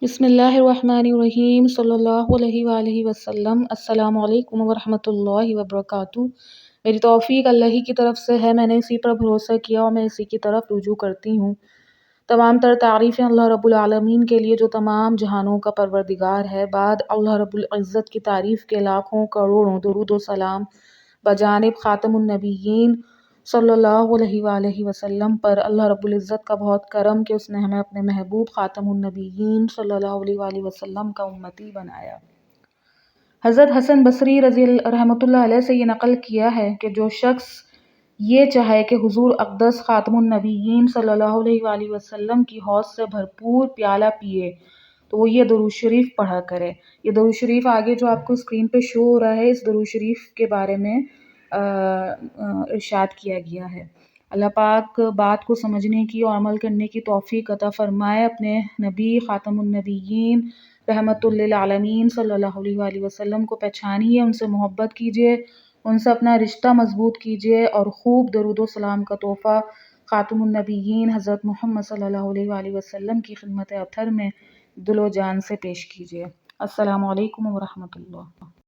بسم اللہ الرحمن الرحیم صلی اللہ علیہ وآلہ وسلم۔ السلام علیکم ورحمۃ اللہ وبرکاتہ۔ میری توفیق اللہ ہی کی طرف سے ہے، میں نے اسی پر بھروسہ کیا اور میں اسی کی طرف رجوع کرتی ہوں۔ تمام تر تعریفیں اللہ رب العالمین کے لیے جو تمام جہانوں کا پروردگار ہے۔ بعد اللہ رب العزت کی تعریف کے لاکھوں کروڑوں درود و سلام بجانب خاتم النبیین صلی اللہ علیہ وآلہ وسلم پر۔ اللہ رب العزت کا بہت کرم کہ اس نے ہمیں اپنے محبوب خاتم النبیین صلی اللہ علیہ وآلہ وسلم کا امتی بنایا۔ حضرت حسن بصری رحمۃ اللہ علیہ سے یہ نقل کیا ہے کہ جو شخص یہ چاہے کہ حضور اقدس خاتم النبیین صلی اللہ علیہ وآلہ وسلم کی حوض سے بھرپور پیالہ پیے تو وہ یہ درود شریف پڑھا کرے۔ یہ درود شریف آگے جو آپ کو اسکرین پہ شو ہو رہا ہے، اس درود شریف کے بارے میں ارشاد کیا گیا ہے۔ اللہ پاک بات کو سمجھنے کی اور عمل کرنے کی توفیق عطا فرمائے۔ اپنے نبی خاتم النبیین رحمت للعالمین صلی اللہ علیہ وآلہ وسلم کو پہچانیے، ان سے محبت کیجیے، ان سے اپنا رشتہ مضبوط کیجیے اور خوب درود و سلام کا تحفہ خاتم النبیین حضرت محمد صلی اللہ علیہ وآلہ وسلم کی خدمت اطہر میں دل و جان سے پیش کیجیے۔ السلام علیکم ورحمۃ اللہ۔